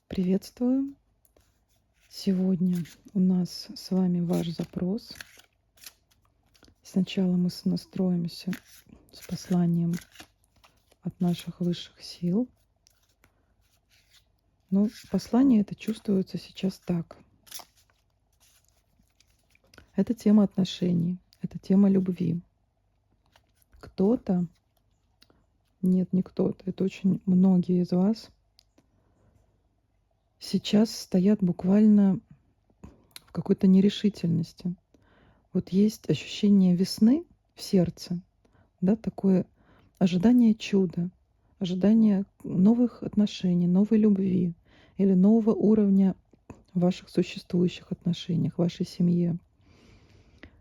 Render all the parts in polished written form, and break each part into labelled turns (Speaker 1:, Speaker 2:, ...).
Speaker 1: Приветствую! Сегодня у нас с вами ваш запрос. Сначала мы настроимся с посланием от наших высших сил. Ну, послание это чувствуется сейчас так. Это тема отношений, это тема любви. Кто-то, нет, не кто-то, это очень многие из вас сейчас стоят буквально в какой-то нерешительности. Вот есть ощущение весны в сердце, да, такое ожидание чуда, ожидание новых отношений, новой любви или нового уровня в ваших существующих отношениях, в вашей семье.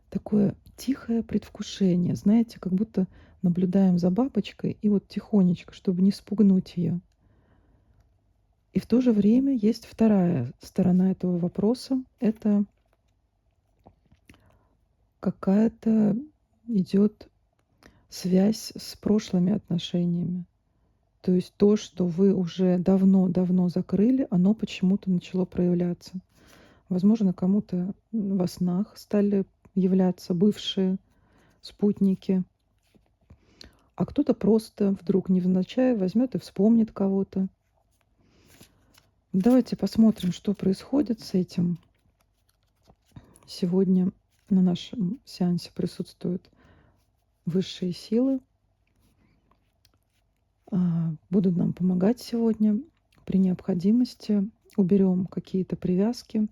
Speaker 1: Такое тихое предвкушение, знаете, как будто наблюдаем за бабочкой и вот тихонечко, чтобы не спугнуть ее. И в то же время есть вторая сторона этого вопроса. Это какая-то идет связь с прошлыми отношениями. То есть то, что вы уже давно-давно закрыли, оно почему-то начало проявляться. Возможно, кому-то во снах стали являться бывшие спутники, а кто-то просто вдруг невзначай возьмет и вспомнит кого-то. Давайте посмотрим, что происходит с этим. Сегодня на нашем сеансе присутствуют высшие силы. Будут нам помогать сегодня. При необходимости уберем какие-то привязки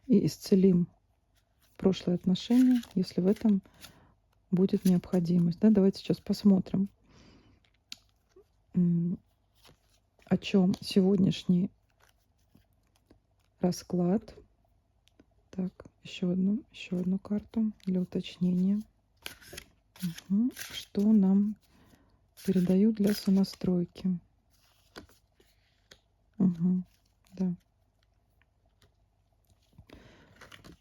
Speaker 1: и исцелим прошлые отношения, если в этом будет необходимость. Да, давайте сейчас посмотрим, о чем сегодняшний расклад. Так, еще одну карту для уточнения. Что нам передают для сонастройки? Да.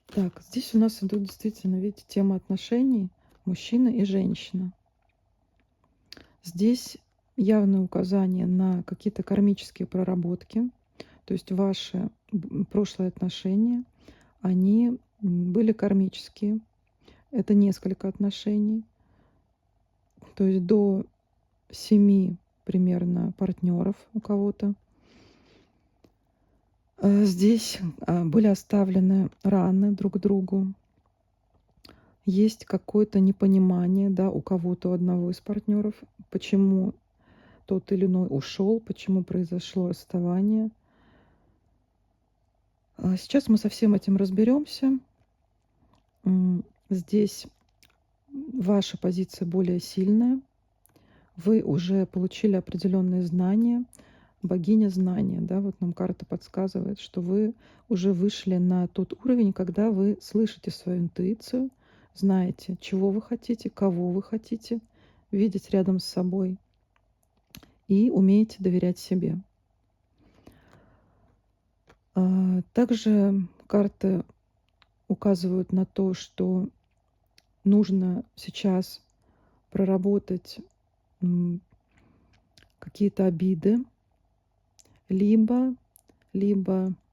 Speaker 1: Так, здесь у нас идут действительно, видите, тема отношений мужчина и женщина. Здесь явное указание на какие-то кармические проработки. То есть ваши прошлые отношения, они были кармические. Это несколько отношений. То есть до 7 примерно партнеров у кого-то. Здесь были оставлены раны друг другу. Есть какое-то непонимание, да, у кого-то, у одного из партнеров, почему тот или иной ушел, почему произошло расставание. Сейчас мы со всем этим разберемся. Здесь ваша позиция более сильная. Вы уже получили определенные знания. Богиня знания, да, вот нам карта подсказывает, что вы уже вышли на тот уровень, когда вы слышите свою интуицию, знаете, чего вы хотите, кого вы хотите видеть рядом с собой и умеете доверять себе. Также карты указывают на то, что нужно сейчас проработать какие-то обиды, либо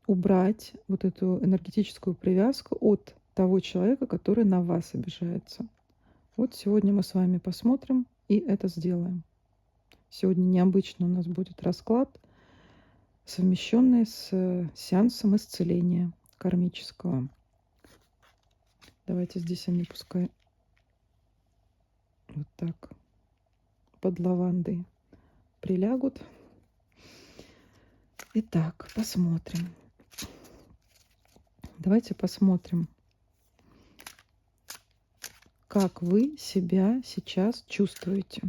Speaker 1: убрать вот эту энергетическую привязку от того человека, который на вас обижается. Вот сегодня мы с вами посмотрим и это сделаем. Сегодня необычно у нас будет расклад, совмещенный с сеансом исцеления кармического. Давайте здесь они пускай вот так под лавандой прилягут. Итак, посмотрим. Давайте посмотрим, как вы себя сейчас чувствуете.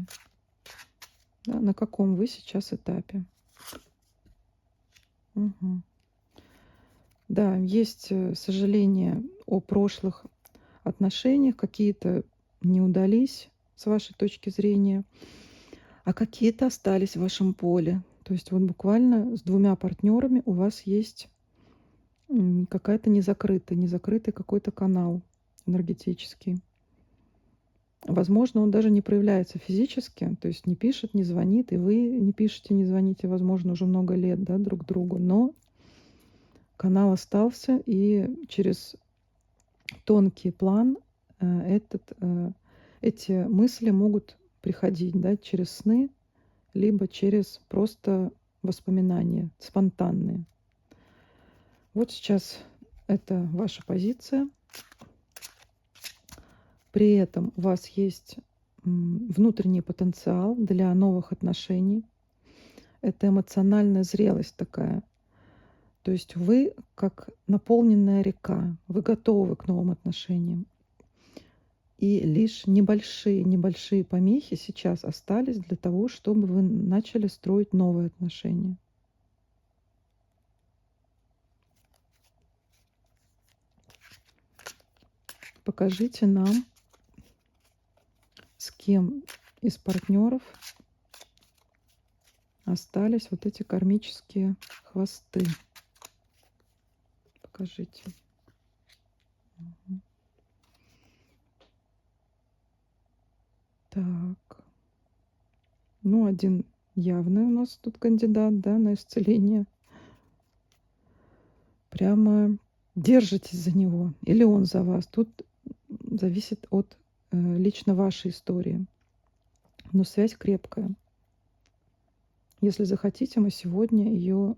Speaker 1: Да, на каком вы сейчас этапе. Да, есть сожаление о прошлых отношениях, какие-то не удались с вашей точки зрения, а какие-то остались в вашем поле. То есть вот буквально с 2 партнерами у вас есть какая-то незакрытый какой-то канал энергетический. Возможно, он даже не проявляется физически, то есть не пишет, не звонит, и вы не пишете, не звоните, возможно, уже много лет, да, друг другу, но канал остался, и через тонкий план эти мысли могут приходить, да, через сны, либо через просто воспоминания спонтанные. Вот сейчас это ваша позиция. При этом у вас есть внутренний потенциал для новых отношений. Это эмоциональная зрелость такая. То есть вы как наполненная река, вы готовы к новым отношениям. И лишь небольшие помехи сейчас остались для того, чтобы вы начали строить новые отношения. Покажите нам, с кем из партнеров остались вот эти кармические хвосты. Покажите. Мгм. Так. Ну, один явный у нас тут кандидат, да, на исцеление. Прямо держитесь за него. Или он за вас. Тут зависит от лично вашей истории. Но связь крепкая. Если захотите, мы сегодня ее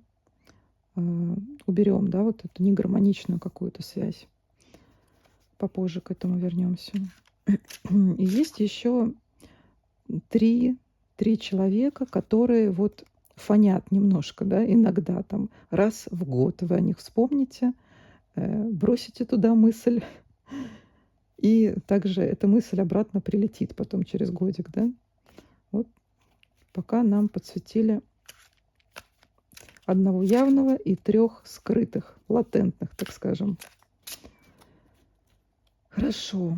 Speaker 1: уберем, да, вот эту негармоничную какую-то связь. Попозже к этому вернемся. И есть еще три человека, которые вот фонят немножко, да, иногда там раз в год вы о них вспомните, бросите туда мысль, и также эта мысль обратно прилетит потом через годик, да. Вот пока нам подсветили одного явного и 3 скрытых, латентных, так скажем. Хорошо.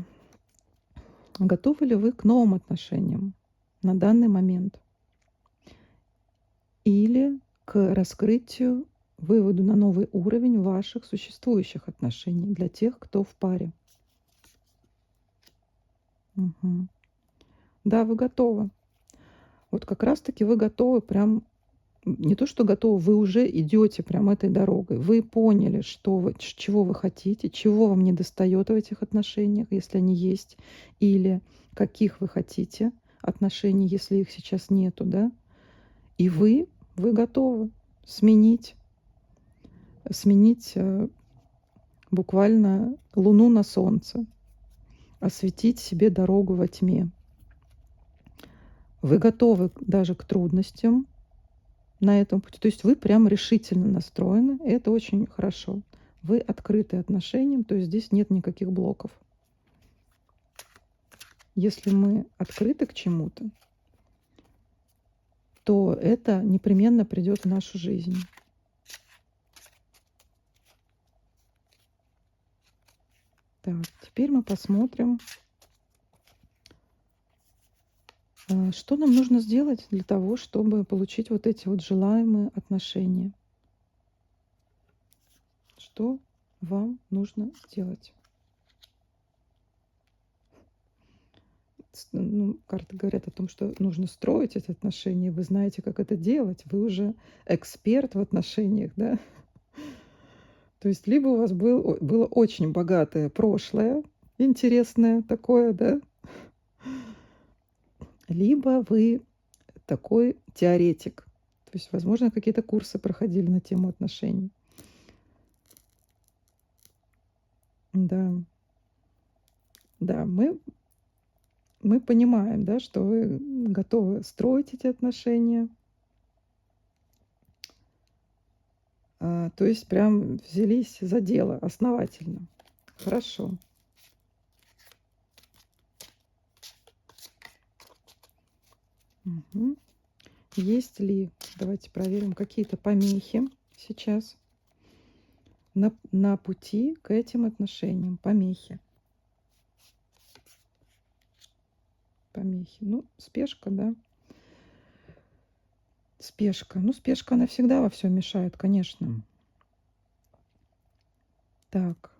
Speaker 1: Готовы ли вы к новым отношениям на данный момент? Или к раскрытию, выводу на новый уровень ваших существующих отношений для тех, кто в паре? Мгм. Да, вы готовы. Вот как раз-таки вы готовы прям, не то что готовы, вы уже идете прям этой дорогой. Вы поняли, что вы, чего вы хотите, чего вам недостает в этих отношениях, если они есть, или каких вы хотите отношений, если их сейчас нету, да? И вы готовы сменить буквально луну на солнце, осветить себе дорогу во тьме. Вы готовы даже к трудностям на этом пути. То есть вы прям решительно настроены, и это очень хорошо. Вы открыты отношениям, то есть здесь нет никаких блоков. Если мы открыты к чему-то, то это непременно придет в нашу жизнь. Так, теперь мы посмотрим, что нам нужно сделать для того, чтобы получить вот эти вот желаемые отношения. Что вам нужно сделать? Ну, карты говорят о том, что нужно строить эти отношения. Вы знаете, как это делать. Вы уже эксперт в отношениях, да? То есть либо у вас было очень богатое прошлое, интересное такое, да? Либо вы такой теоретик. То есть, возможно, какие-то курсы проходили на тему отношений. Да, да, мы понимаем, да, что вы готовы строить эти отношения. То есть прям взялись за дело основательно. Хорошо. Мгм. Есть ли, давайте проверим, какие-то помехи сейчас на пути к этим отношениям? Помехи. Помехи. Ну, спешка, да. Спешка. Ну, спешка, она всегда во всем мешает, конечно. Так.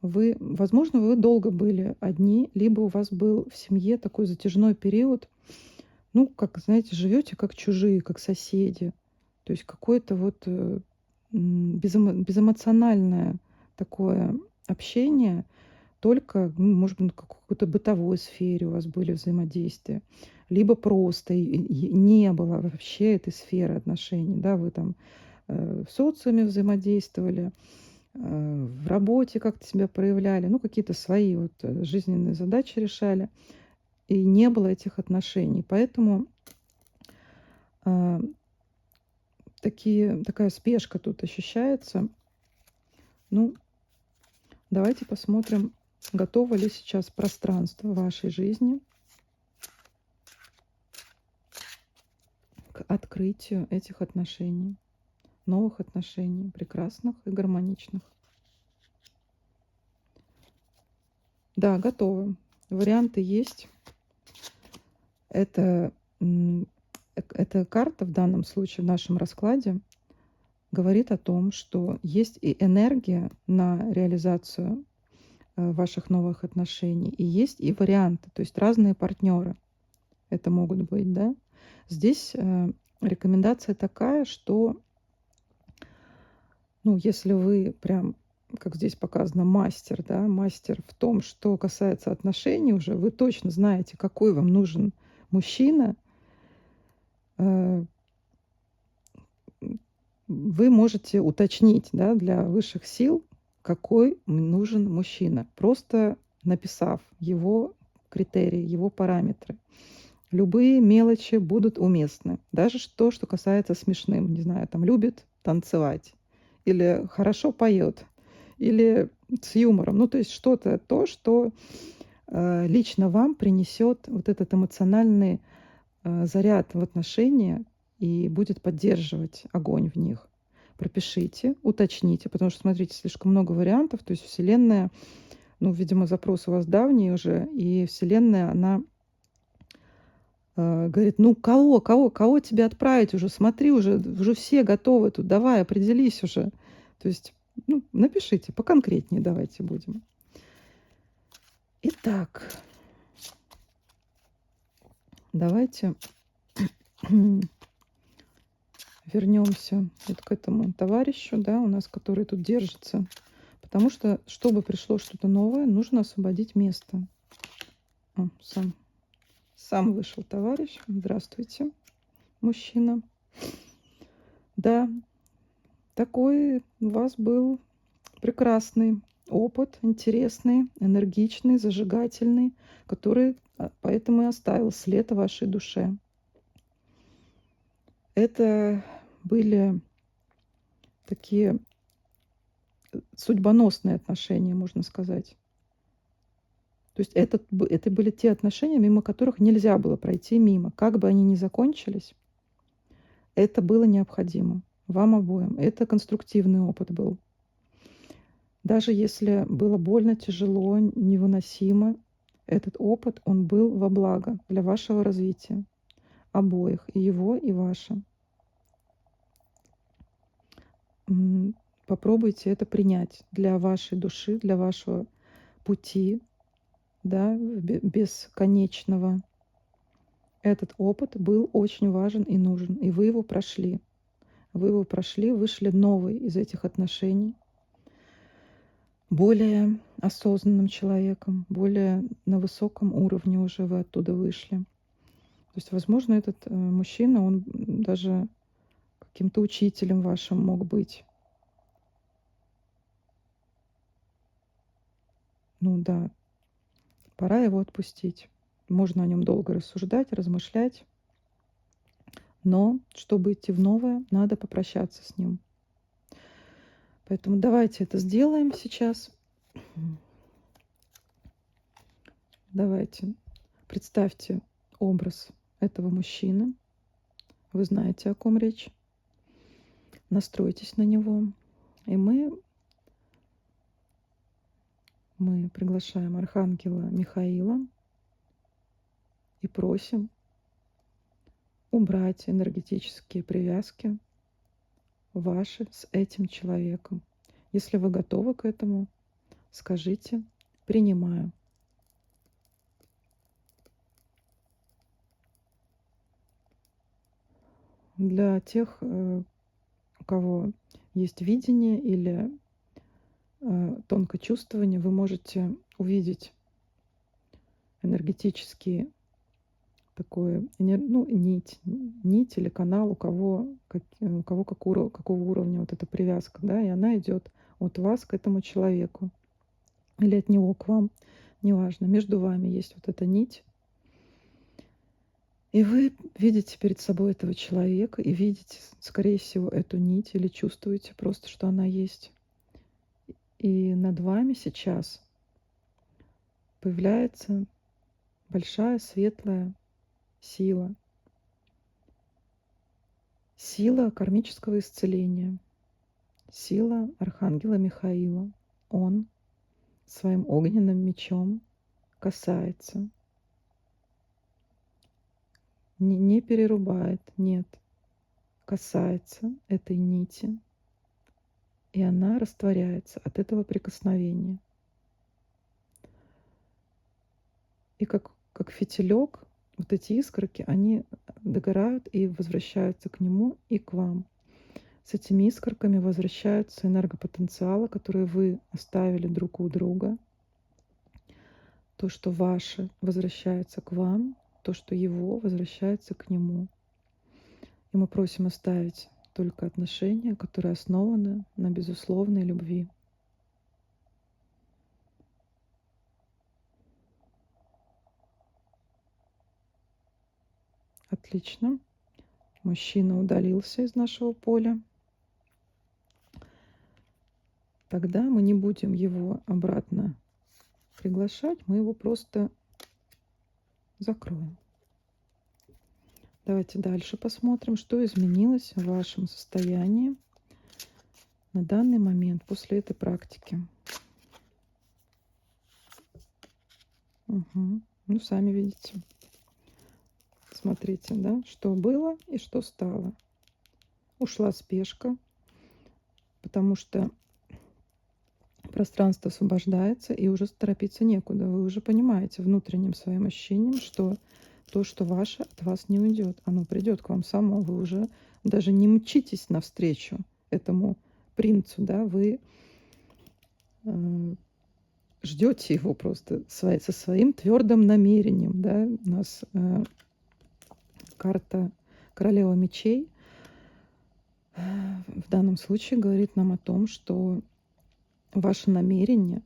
Speaker 1: Возможно, вы долго были одни, либо у вас был в семье такой затяжной период, ну, как, знаете, живете как чужие, как соседи. То есть какой-то вот безэмоциональное такое общение, только, может быть, в какой-то бытовой сфере у вас были взаимодействия, либо просто не было вообще этой сферы отношений, да, вы там в социуме взаимодействовали, в работе как-то себя проявляли, ну, какие-то свои вот жизненные задачи решали, и не было этих отношений. Поэтому а, такая спешка тут ощущается. Ну, давайте посмотрим, готово ли сейчас пространство в вашей жизни к открытию этих отношений, новых отношений, прекрасных и гармоничных. Да, готовы. Варианты есть. Это, эта карта в данном случае, в нашем раскладе, говорит о том, что есть и энергия на реализацию ваших новых отношений, и есть и варианты, то есть разные партнеры это могут быть, да. Здесь рекомендация такая, что, ну, если вы прям, как здесь показано, мастер, да, мастер в том, что касается отношений уже, вы точно знаете, какой вам нужен мужчина, э, вы можете уточнить, да, для высших сил, какой нужен мужчина, просто написав его критерии, его параметры. Любые мелочи будут уместны. Даже то, что касается смешным. Не знаю, там любит танцевать, или хорошо поет, или с юмором. Ну, то есть что-то, то, что лично вам принесет вот этот эмоциональный заряд в отношения и будет поддерживать огонь в них. Пропишите, уточните, потому что, смотрите, слишком много вариантов. То есть Вселенная, ну, видимо, запрос у вас давний уже, и Вселенная, она говорит: ну, кого тебе отправить уже? Смотри, уже все готовы тут, давай, определись уже. То есть, ну, напишите, поконкретнее давайте будем. Итак, давайте вернемся вот к этому товарищу, да, у нас, который тут держится. Потому что, чтобы пришло что-то новое, нужно освободить место. О, сам вышел товарищ. Здравствуйте, мужчина. Да, такой у вас был прекрасный опыт, интересный, энергичный, зажигательный, который поэтому и оставил след в вашей душе. Это были такие судьбоносные отношения, можно сказать. То есть это были те отношения, мимо которых нельзя было пройти мимо. Как бы они ни закончились, это было необходимо вам обоим. Это конструктивный опыт был. Даже если было больно, тяжело, невыносимо, этот опыт, он был во благо для вашего развития. Обоих, и его, и ваше. Попробуйте это принять для вашей души, для вашего пути, да, бесконечного. Этот опыт был очень важен и нужен, и вы его прошли. Вы его прошли, вышли новый из этих отношений, более осознанным человеком, более на высоком уровне уже вы оттуда вышли. То есть, возможно, этот мужчина, он даже каким-то учителем вашим мог быть. Ну да, пора его отпустить. Можно о нем долго рассуждать, размышлять, но чтобы идти в новое, надо попрощаться с ним. Поэтому давайте это сделаем сейчас. Давайте представьте образ этого мужчины. Вы знаете, о ком речь. Настройтесь на него. И мы приглашаем Архангела Михаила и просим убрать энергетические привязки ваши с этим человеком. Если вы готовы к этому, скажите «принимаю». Для тех, у кого есть видение или тонкое чувствование, вы можете увидеть энергетический такой, ну, нить или канал, у кого какого уровня вот эта привязка, да, и она идет от вас к этому человеку или от него к вам, неважно, между вами есть вот эта нить, и вы видите перед собой этого человека и видите, скорее всего, эту нить или чувствуете просто, что она есть. И над вами сейчас появляется большая светлая сила, сила кармического исцеления, сила Архангела Михаила. Он своим огненным мечом касается, не перерубает, нет, касается этой нити, и она растворяется от этого прикосновения. И как фитилек, вот эти искорки, они догорают и возвращаются к нему и к вам. С этими искорками возвращаются энергопотенциалы, которые вы оставили друг у друга. То, что ваше, возвращается к вам, то, что его, возвращается к нему. И мы просим оставить только отношения, которые основаны на безусловной любви. Отлично. Мужчина удалился из нашего поля. Тогда мы не будем его обратно приглашать, мы его просто закроем. Давайте дальше посмотрим, что изменилось в вашем состоянии на данный момент после этой практики. Угу. Ну, сами видите. Смотрите, да, что было и что стало. Ушла спешка, потому что пространство освобождается, и уже торопиться некуда. Вы уже понимаете внутренним своим ощущением, что то, что ваше, от вас не уйдет. Оно придет к вам само. Вы уже даже не мчитесь навстречу этому принцу, да, вы ждете его просто со своим твердым намерением, да. У нас карта Королева мечей в данном случае говорит нам о том, что ваше намерение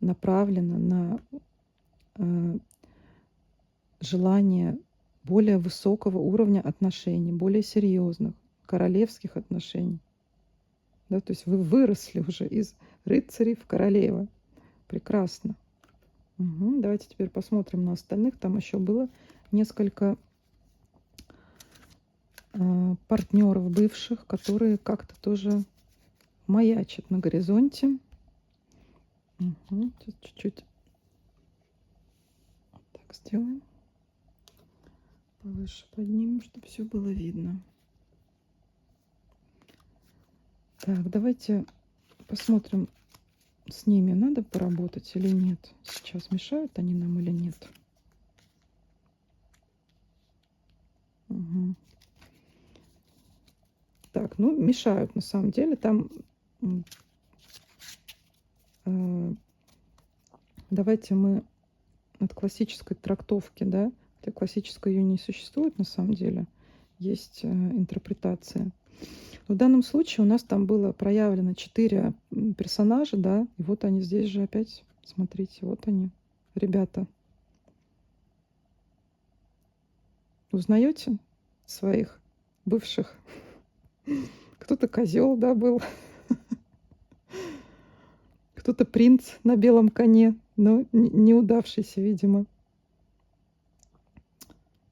Speaker 1: направлено на желание более высокого уровня отношений, более серьезных, королевских отношений. Да, то есть вы выросли уже из рыцарей в королевы. Прекрасно. Угу. Давайте теперь посмотрим на остальных. Там еще было несколько партнеров бывших, которые как-то тоже маячат на горизонте. Угу. Сейчас чуть-чуть так сделаем. Повыше поднимем, чтобы все было видно. Так, давайте посмотрим, с ними надо поработать или нет. Сейчас мешают они нам или нет. Угу. Так, ну, мешают на самом деле. Там давайте мы от классической трактовки, да, хотя классической ее не существует на самом деле, есть интерпретация. В данном случае у нас там было проявлено 4 персонажа, да, и вот они здесь же опять, смотрите, вот они, ребята. Узнаете своих бывших? Кто-то козел, да, был, кто-то принц на белом коне, но неудавшийся, видимо.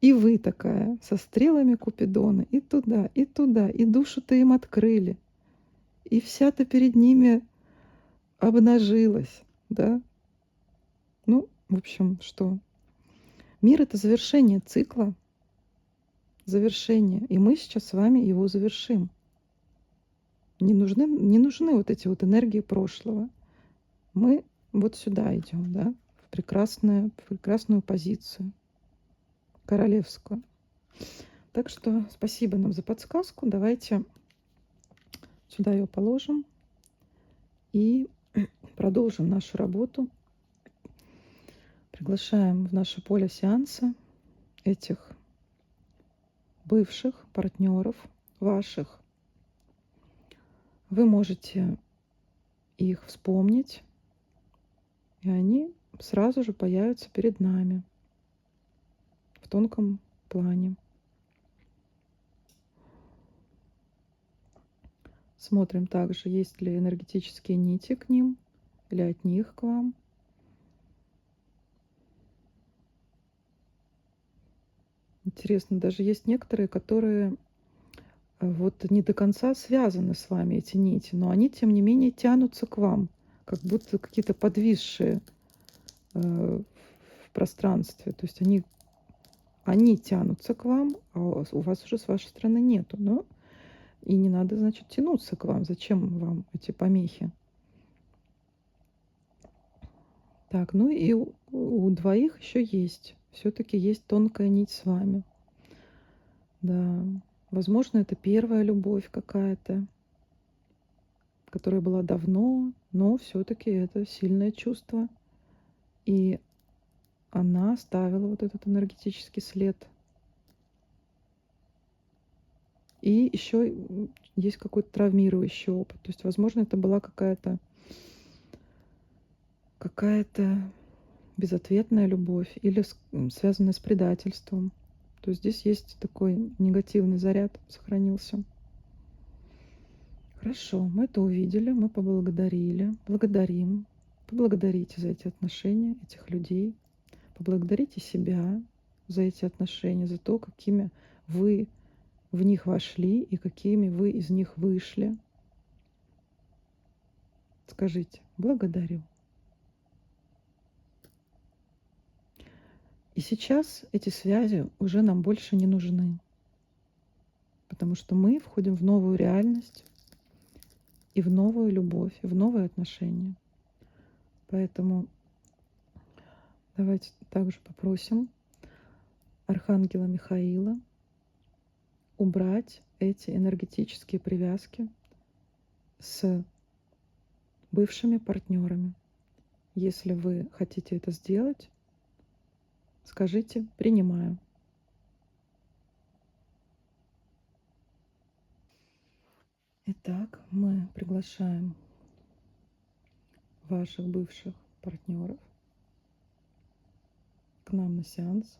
Speaker 1: И вы такая, со стрелами Купидона, и туда, и душу-то им открыли. И вся-то перед ними обнажилась, да? Ну, в общем, что? Мир — это завершение цикла, завершение. И мы сейчас с вами его завершим. Не нужны вот эти вот энергии прошлого. Мы вот сюда идем, да, в прекрасную позицию, королевскую. Так что спасибо нам за подсказку. Давайте Сюда ее положим и продолжим нашу работу. Приглашаем в наше поле сеанса этих бывших партнеров ваших. Вы можете их вспомнить, и они сразу же появятся перед нами в тонком плане. Смотрим также, есть ли энергетические нити к ним или от них к вам. Интересно, даже есть некоторые, которые вот не до конца связаны с вами, эти нити, но они, тем не менее, тянутся к вам, как будто какие-то подвисшие в пространстве. То есть они тянутся к вам, а у вас уже с вашей стороны нету. Но и не надо, значит, тянуться к вам. Зачем вам эти помехи? Так, ну и у двоих еще есть. Все-таки есть тонкая нить с вами. Да, возможно, это первая любовь какая-то, которая была давно, но все-таки это сильное чувство. И она оставила вот этот энергетический след. И еще есть какой-то травмирующий опыт. То есть, возможно, это была какая-то безответная любовь или связанная с предательством. То есть здесь есть такой негативный заряд сохранился. Хорошо, мы это увидели, мы поблагодарили, благодарим. Поблагодарите за эти отношения, этих людей. Поблагодарите себя за эти отношения, за то, какими вы в них вошли и какими вы из них вышли. Скажите: благодарю. И сейчас эти связи уже нам больше не нужны, потому что мы входим в новую реальность и в новую любовь, и в новые отношения. Поэтому давайте также попросим Архангела Михаила убрать эти энергетические привязки с бывшими партнерами. Если вы хотите это сделать, скажите: принимаю. Итак, мы приглашаем ваших бывших партнеров к нам на сеанс.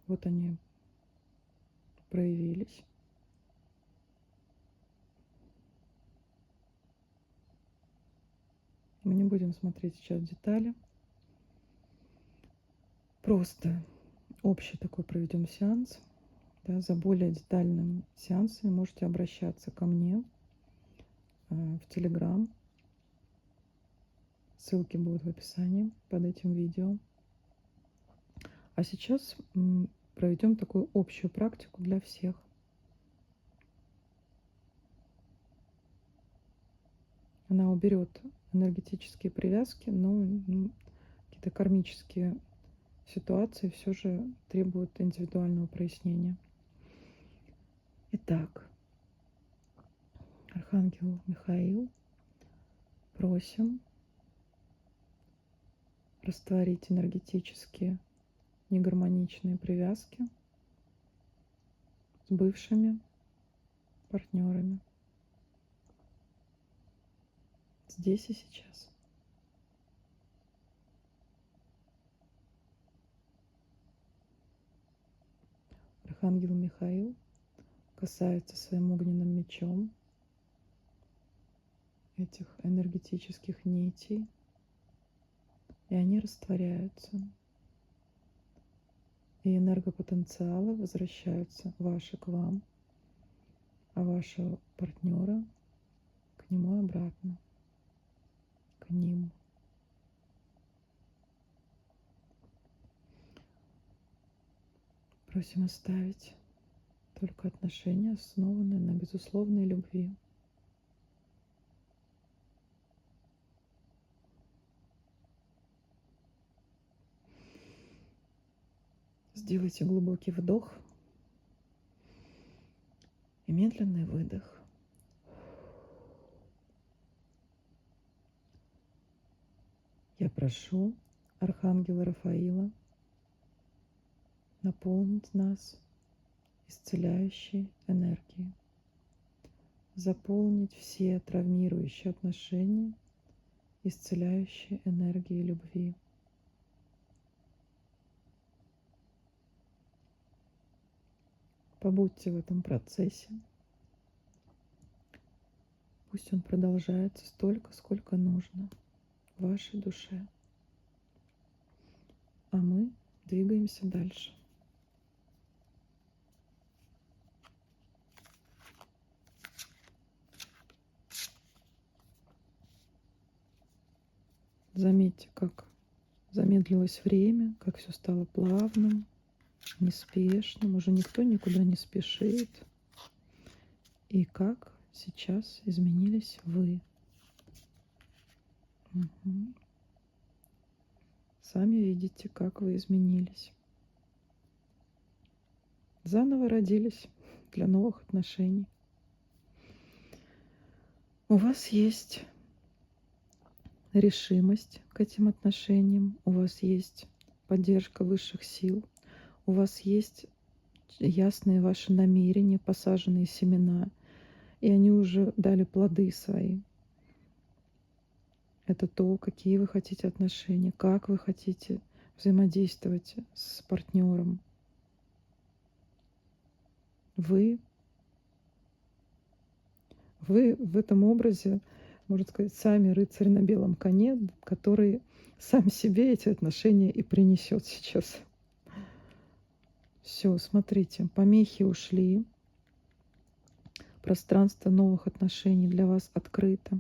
Speaker 1: Вот они проявились. Мы не будем смотреть сейчас детали. Просто общий такой проведем сеанс. Да, за более детальным сеансом можете обращаться ко мне в Telegram. Ссылки будут в описании под этим видео. А сейчас проведем такую общую практику для всех. Она уберет энергетические привязки, но какие-то кармические ситуации все же требуют индивидуального прояснения. Итак, Архангел Михаил, просим растворить энергетические негармоничные привязки с бывшими партнерами здесь и сейчас. Архангел Михаил касается своим огненным мечом этих энергетических нитей, и они растворяются. И энергопотенциалы возвращаются ваши к вам, а вашего партнера к нему обратно, к ним. Просим оставить только отношения, основанные на безусловной любви. Сделайте глубокий вдох И медленный выдох. Я прошу Архангела Рафаила наполнить нас исцеляющей энергией, заполнить все травмирующие отношения исцеляющей энергией любви. Побудьте в этом процессе. Пусть он продолжается столько, сколько нужно вашей душе. А мы двигаемся дальше. Заметьте, как замедлилось время, как все стало плавным, неспешным, уже никто никуда не спешит. И как сейчас изменились вы. Угу. Сами видите, как вы изменились. Заново родились для новых отношений. У вас есть решимость к этим отношениям, у вас есть поддержка высших сил, у вас есть ясные ваши намерения, посаженные семена, и они уже дали плоды свои. Это то, какие вы хотите отношения, как вы хотите взаимодействовать с партнером. Вы в этом образе, можно сказать, сами рыцарь на белом коне, который сам себе эти отношения и принесет сейчас. Все, смотрите, помехи ушли, пространство новых отношений для вас открыто.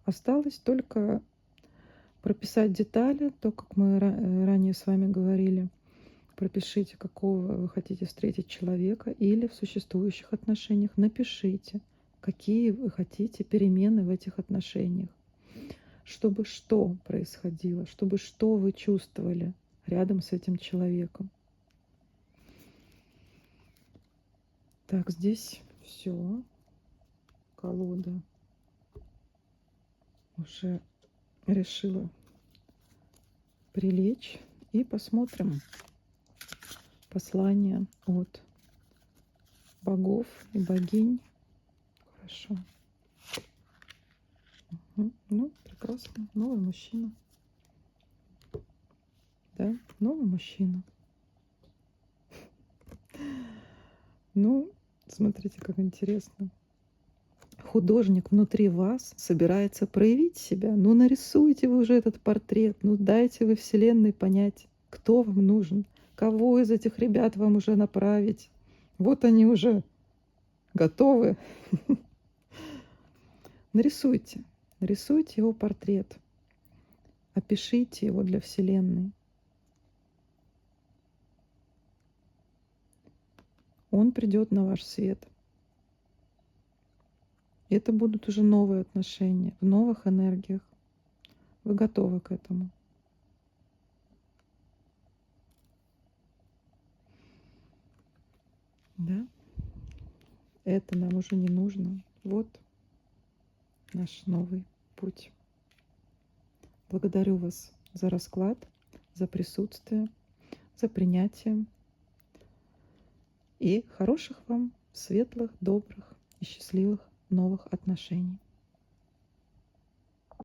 Speaker 1: Осталось только прописать детали, то, как мы ранее с вами говорили. Пропишите, какого вы хотите встретить человека, или в существующих отношениях напишите, какие вы хотите перемены в этих отношениях. Чтобы что происходило, чтобы что вы чувствовали рядом с этим человеком. Так, здесь все. Колода уже решила прилечь. И посмотрим послание от богов и богинь. Хорошо. Ну, прекрасно. Новый мужчина. Да, новый мужчина. Ну, смотрите, как интересно. Художник внутри вас собирается проявить себя. Ну, нарисуйте вы уже этот портрет. Ну, дайте вы Вселенной понять, кто вам нужен. Кого из этих ребят вам уже направить. Вот они уже готовы. Нарисуйте. Нарисуйте его портрет. Опишите его для Вселенной. Он придет на ваш свет. Это будут уже новые отношения, в новых энергиях. Вы готовы к этому. Да? Это нам уже не нужно. Вот наш новый путь. Благодарю вас за расклад, за присутствие, за принятие. И хороших вам, светлых, добрых и счастливых новых отношений.